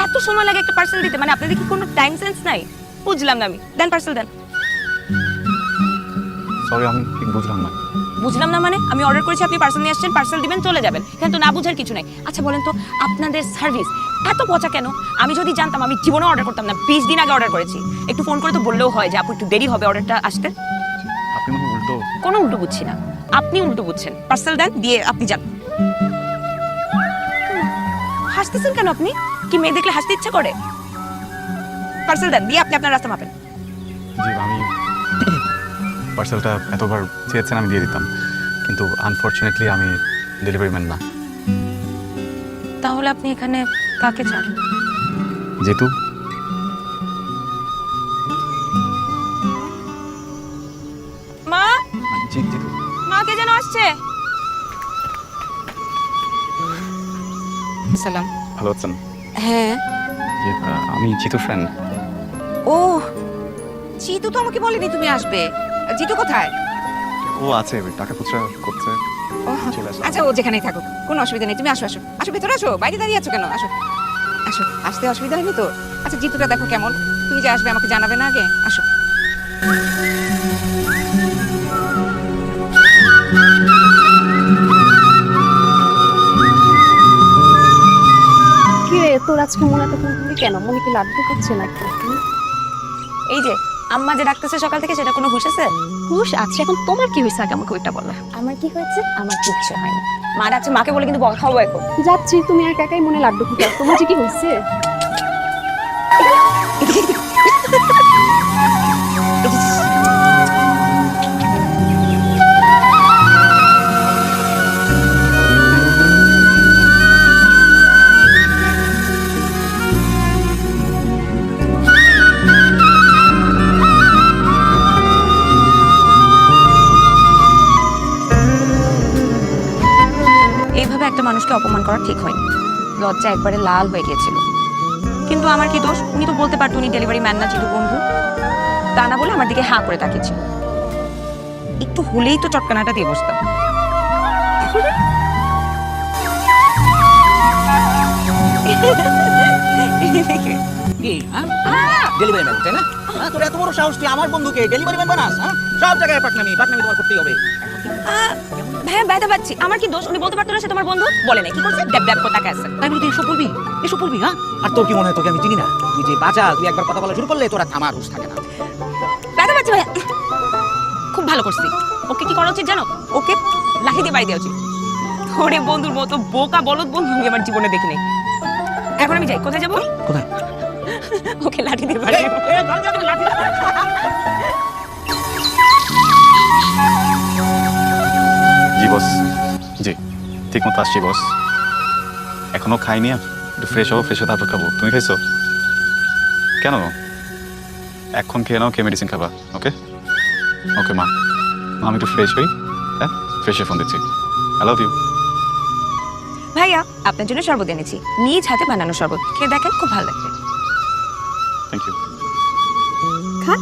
এত সময় লাগে একটা পার্সেল দিতে? মানে আপনাদের কি কোনো টাইম সেন্স নাই? বুঝলাম না আমি। দেন পার্সেল দেন। সরি, আমি ঠিক বুঝলাম না। বুঝলাম না মানে? আমি অর্ডার করেছি, আপনি পার্সেল নিয়ে আসছেন, পার্সেল দিবেন, চলে যাবেন। এখানে তো না বুঝার কিছু নাই। আচ্ছা বলেন তো, আপনাদের সার্ভিস এত পচা কেন? আমি যদি জানতাম আমি জীবনে অর্ডার করতাম না। 20 দিন আগে অর্ডার করেছি। একটু ফোন করে তো বললেও হয় যে আপু একটু দেরি হবে অর্ডারটা আসতে। আপনি মনে হয় উল্টো। কোনো উল্টো বুঝছি না, আপনি উল্টো বুঝছেন। পার্সেল দেন, দিয়ে আপনি যান। হাসতেছেন কেন আপনি? কি মেয়ে দেখলে হাসতে ইচ্ছা করে? পার্সেল দেন, দিয়ে আপনি আপনার রাস্তা মাপেন। জি, আমি পার্সেলটা এতবার চেয়েছেন আমি দিয়ে দিতাম, কিন্তু আনফরচুনেটলি আমি ডেলিভারি ম্যান না। তাহলে আপনি এখানে কাকে চান? যেহেতু মা, জিতু। মা কে যেন আসছে। সালাম। ভালো আছেন? হ্যাঁ। জি, আমি জিতু ফ্রেন্ড। ও, জিতু তো আমাকে বলেনি তুমি আসবে। জিতু কোথায়? ও আছে, টাকা খুচরা করছে। ও, চলে আসলাম। আচ্ছা ও যেখানেই থাকুক, কোনো অসুবিধা নেই। তুমি আসো আসো আসো, ভেতরে আসো। বাইরে দাঁড়িয়ে আছো কেন? আসো আসো, আসতে অসুবিধা হয়নি তো? আচ্ছা জিতুটা দেখো কেমন, তুমি যে আসবে আমাকে জানাবে না আগে? আসো। কি রে তোর আজকে মনে এত কুড়কুড়ি কেন? মনে কি লাড্ডু করছে নাকি? এই যে আম্মা যে ডাকতেছে সকাল থেকে, সেটা কোনো হুশ আছে? হুশ আছে। এখন তোমার কি হয়েছে আগে আমাকে ওইটা বলো। আমার কি হয়েছে? আমার কিচ্ছু হয়নি। মা ডাকছে, মাকে বলে কিন্তু বকা খাবো এখন। যাচ্ছি, তুমি একা একাই মনে লাড্ডু ফুটাও। তোমার যে কি হয়েছে? এইভাবে একটা মানুষকে অপমান করা ঠিক হয়নি। লজ্জা একবারে লাল হয়ে গিয়েছিল। কিন্তু আমার কি দোষ? উনি তো বলতে পারতো উনি ডেলিভারি ম্যান না, চিটু বন্ধু। তা না বলে আমার দিকে হাঁ করে তাকিয়েছিল। একটু হলেই তো চটকানাটা দিয়ে বসতাম। কি ডেলিভারি ম্যান তাই না? তোর এত বড় সাহস, তুই আমার বন্ধুকে ডেলিভারি ম্যান বানাস? সব জায়গায় পাকনামি তোমার করতেই হবে। হ্যাঁ, ব্যথা পাচ্ছি। আমার কি দোষ? উনি বলতে পারতো না সে তোমার বন্ধু? বলে না, কি করছে? ড্যাব ড্যাব করে তাকায় আছে। তাই বলি তুই এসব বলবি? আর তোর কি মনে হয় তোকে আমি চিনি না? তুই যে বাজা, তুই একবার কথা বলা শুরু করলে তোরা থামার হুঁশ থাকে না। ব্যথা পাচ্ছি ভাইয়া। খুব ভালো করছি। ওকে কি করা উচিত জানো? ওকে লাঠি দিয়ে বাড়ি দেওয়া উচিত। ওরে বন্ধুর মতো বোকা বলদ বন্ধু আমি আমার জীবনে দেখিনি। এখন আমি যাই। কোথায় যাবো? কোথায়? ওকে লাঠি দিয়ে বাড়ি দেবো। জি বস। জি, ঠিক মতো আসছি বস। এখনো খাইনি, একটু ফ্রেশ হবো, ফ্রেশ হয়ে তারপর খাবো। তুমি খাইছো? কেন? এখন খেয়ে নাও, খেয়ে মেডিসিন খাবা। ওকে ওকে মা, আমি একটু ফ্রেশ হই। হ্যাঁ, ফ্রেশে ফোন দিচ্ছি। I love you. ভাইয়া, আপনার জন্য শরবত এনেছি। নিজ হাতে বানানো শরবত, খেয়ে দেখেন, খুব ভালো লাগবে। Thank you. খা।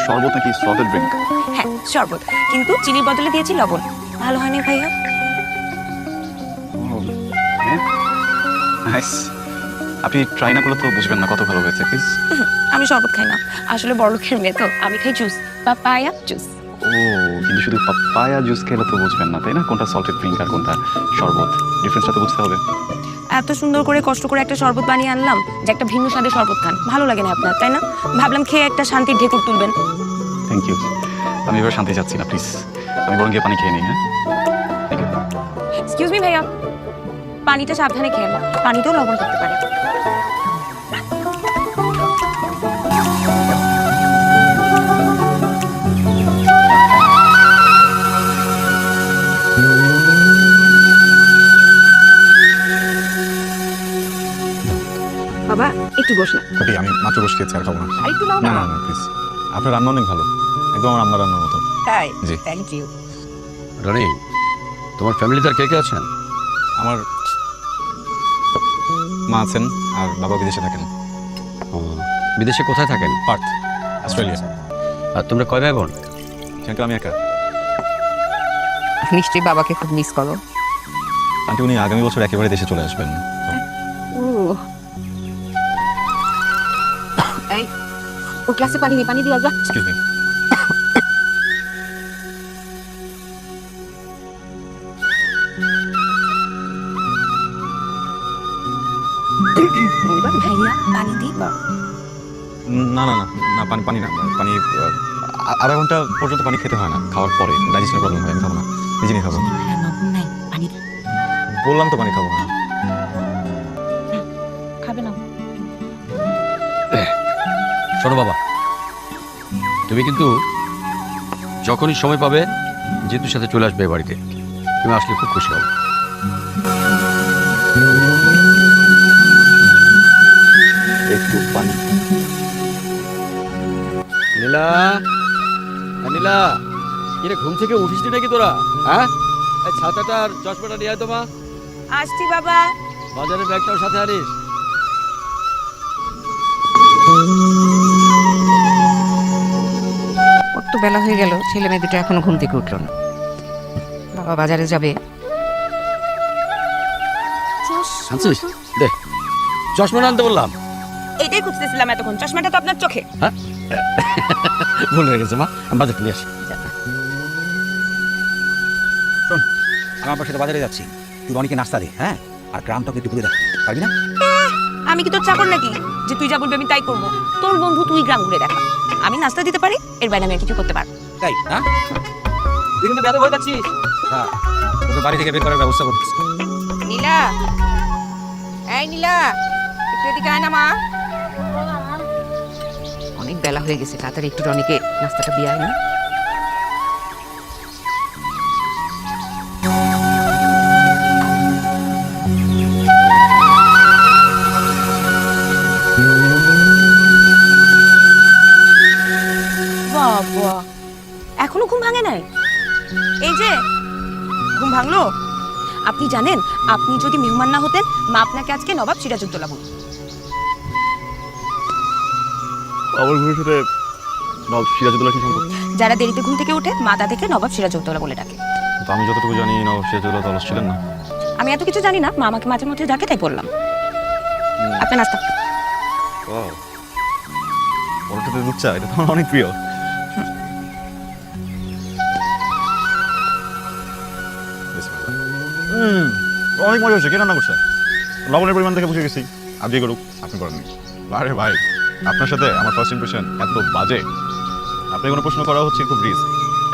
শরবত নাকি সল্টেড ড্রিঙ্ক? হ্যাঁ, শরবত, কিন্তু চিনির বদলে দিয়েছি লবণ। ভালো হয়নি ভাইয়া? নাইস। আপনি ট্রাই না করলে তো বুঝবেন না কত ভালো হয়েছে। প্লিজ। আমি শরবত খাই না, আসলে বড়লোকের মেয়ে তো। আমি খাই জুস, পাপায়া জুস। ও, কিন্তু শুধু পাপায়া জুস খেলে তো বুঝবেন না, তাই না? কোনটা সল্টেড ড্রিঙ্ক আর কোনটা শরবত, ডিফারেন্সটা তো বুঝতে হবে। এত সুন্দর করে কষ্ট করে একটা শরবত বানিয়ে আনলাম যে একটা ভিন্ন স্বাদের শরবত খান। ভালো লাগে না আপনার, তাই না? ভাবলাম খেয়ে একটা শান্তির ঢেকুর তুলবেন। Thank you. আমি এবার শান্তি চাচ্ছি না, প্লিজ। আমি বরং গিয়ে পানি খেয়ে নিই। হ্যাঁ, থ্যাংক ইউ। এক্সকিউজ মি ভাইয়া, পানিটা সাবধানে খেয়ে না, পানিতেও লবণ থাকতে পারে। বাবা একটু বস না। ওকে, আমি মাত্র বসে খেয়েছি, আর খাবো না। আর একটু নাও না না। না না, প্লিজ। আপনার রান্না অনেক ভালো, একদম আমার আম্মার রান্নার মতো। তাই? জি। Thank you. রনি, তোমার ফ্যামিলিতে আর কে কে আছেন? আমার মা আছেন আর বাবা বিদেশে থাকেন। ও, বিদেশে কোথায় থাকেন? পার্থ, অস্ট্রেলিয়া। আর তোমরা কয় ভাই বোন? সেখানে আমি একা। নিশ্চয়ই বাবাকে খুব মিস করো। আন্টি উনি আগামী বছর একেবারে দেশে চলে আসবেন। এই ও ক্লাসে পানি নেই, পানি দিয়ে আসবা। Excuse me. ভাইয়া পানি দিই। না না না না, পানি পানি না, পানি আধা ঘন্টা পর্যন্ত পানি খেতে হয় না, খাওয়ার পরে ডাইজেশনের প্রবলেম হয়। আমি খাবো না, নিজে নিয়ে খাবো। ভাইয়া নবম নাই, পানি দিই। বললাম তো পানি খাবো না। খাবে না? শোনো বাবা, তুমি কিন্তু যখনই সময় পাবে জিতুর সাথে চলে আসবে এ বাড়িতে। তুমি আসলে খুব খুশি হবে। একটু পানি। নীলা, নীলা, কিরে ঘুম থেকে উঠিসনি নাকি তোরা? হ্যাঁ, এই ছাতাটা আর চশমাটা নিয়ে আয় তো মা। আসছি বাবা। বাজারের ব্যাগটাও সাথে আনিস। কত বেলা হয়ে গেল, ছেলে মেয়ে দুটো এখনো ঘুম থেকে উঠলো না। বাবা বাজারে যাবে। আনছিস? দে, চশমাটা আনতে বললাম। এটাই খুঁজতেছিলাম এতক্ষণ, চশমাটা তো আপনার চোখে। ভুল হয়ে গেছে মা, আমি বাজার নিয়ে আসি। শোন, আমার পাশে বাজারে যাচ্ছি, তুই রনিকে নাস্তা দে, হ্যাঁ? আর গ্রামটাকে একটু ঘুরে দেখ, পারবি না? আমি কি তোর চাকর নাকি যে তুই যা বলবি আমি তাই করবো? তোর বন্ধু, তুই গ্রাম ঘুরে দেখা। আমি নাস্তা দিতে পারি, এর বাইরে আমি আর কিছু করতে পারবো। তাই, হ্যাঁ? তুই কিন্তু বেয়াদব হয়ে যাচ্ছিস। হ্যাঁ, তোকে বাড়ি থেকে বের করার ব্যবস্থা করতেছি। নীলা, এই নীলা, একটু এদিকে আয় না মা। অনেক বেলা হয়ে গেছে, তাড়াতাড়ি একটু রনিকে নাস্তাটা দিয়ে আয় না। বাবা, এখনো ঘুম ভাঙে নাই? এই যে ঘুম ভাঙলো। আপনি জানেন, আপনি যদি মেহমান না হতেন, মা আপনাকে আজকে নবাব সিরাজউদ্দৌলা বলতো। আমার ঘুমের সাথে নবাব সিরাজউদ্দৌলা কি সম্পর্ক? যারা দেরিতে ঘুম থেকে ওঠে, মা তাদেরকে নবাব সিরাজউদ্দৌলা বলে ডাকে। তো আমি যতটুকু জানি নবাব সিরাজউদ্দৌলা তো অলস ছিলেন না। আমি এত কিছু জানি না, মা আমাকে মাঝে মধ্যে ডাকে, তাই বললাম। আপনার নাস্তা। পরোটাতে দুধ চা, এটা তো আমার অনেক প্রিয়। অনেক মজা হচ্ছে। কে রান্না করছে? লবণের পরিমাণ দেখে বুঝে গেছি। আপনি করুক, আপনি করেননি। আরে ভাই, আপনার সাথে আমার ফার্স্ট ইমপ্রেশন এত বাজে। আপনি কোনো প্রশ্ন করা হচ্ছে খুব রিস্ক।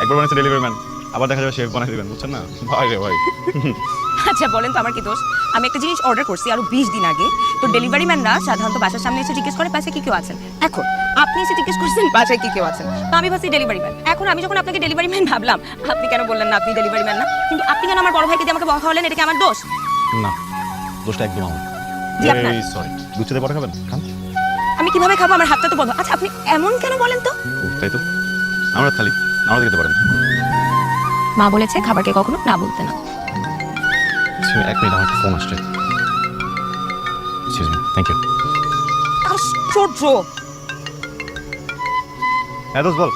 একবার বানাইছে ডেলিভারি ম্যান, আবার দেখা যাবে শেফ বানাই দেবেন, বুঝছেন না? ভাই রে ভাই। আচ্ছা বলেন তো আমার কি দোষ? আমি একটা জিনিস অর্ডার করছি আরো 20 দিন আগে, তো ডেলিভারি ম্যানরা সাধারণত বাসার সামনে এসে জিজ্ঞেস করে পাশে কি কেউ আছেন। এখন আপনি এসে জিজ্ঞেস করছেন বাসায় কি কেউ আছেন, তো আমি ভাবছি ডেলিভারি ম্যান। এখন আমি যখন আপনাকে ডেলিভারি ম্যান ভাবলাম, আপনি কেন বললেন না আপনি ডেলিভারি ম্যান না? কিন্তু আপনি কেন আমার বড় ভাইকে দিয়ে আমাকে বকা খাওয়ালেন? এটা কি আমার দোষ? না, দোষটা একদম আমার। জি, আপনার। সরি। দুধ চাতে পরে খাবেন? খান। আমি কিভাবে খাবো? আমার হাতটা তো বন্ধ। আচ্ছা আপনি এমন কেন বলেন তো? তাই তো, আমরা খালি আমরা খেতে পারেন। মা বলেছে খাবারকে কখনো না বলতে না। এক মিনিট, আমার ফোন আসছে। Thank you. আশ্চর্য। হ্যাঁ দোস্ত বল।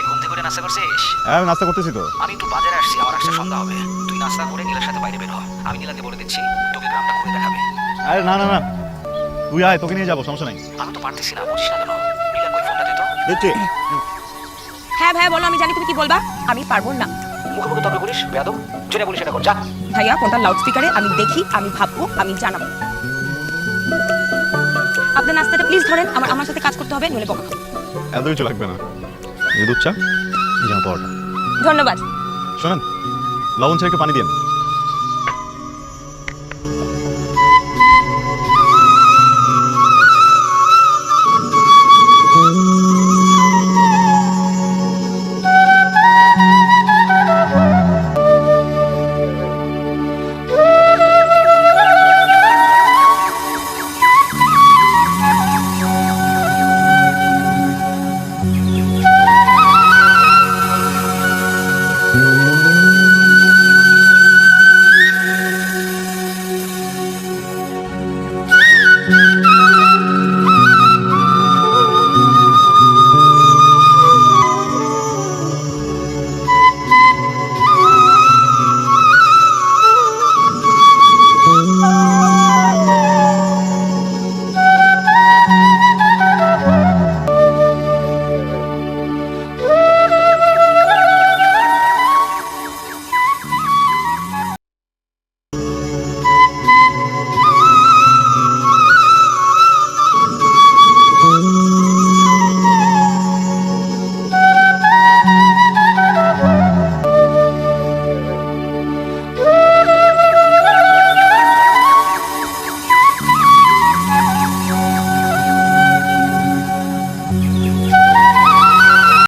ঘুম থেকে উঠে নাস্তা করছিস? হ্যাঁ আমি নাস্তা করতেছি তো। আমি একটু বাজারে আসছি, আমার আসতে সন্ধ্যা হবে। তুই নাস্তা করে নীলার সাথে বাইরে বের হ। আমি নীলাকে বলে দিচ্ছি, তোকে গ্রামটা ঘুরে দেখাবে। আরে না না না, তুই আয়, তোকে নিয়ে যাবো, সমস্যা নাই। আমি তো পারতেছি না, বলছিস না কেন? নীলা কই, ফোনটা দে তো। দেখছি। হ্যাঁ ভাইয়া বলো, আমি জানি তুমি কি বলবা। আমি পারবো না। মুখে মুখে তর্ক করিস, বেয়াদব। যেটা বলিস সেটা কর, যা। ভাইয়া ফোনটা লাউড স্পিকারে, আমি দেখি, আমি ভাববো, আমি জানাবো। আপনার নাস্তাটা প্লিজ ধরেন, আমার সাথে কাজ করতে হবে, নইলে বকা খাবো। এত কিছু লাগবে না। এই দুধ চা, এই যেমন পরোটা। ধন্যবাদ। শোনেন, লবণ ছেড়ে একটু পানি দিন।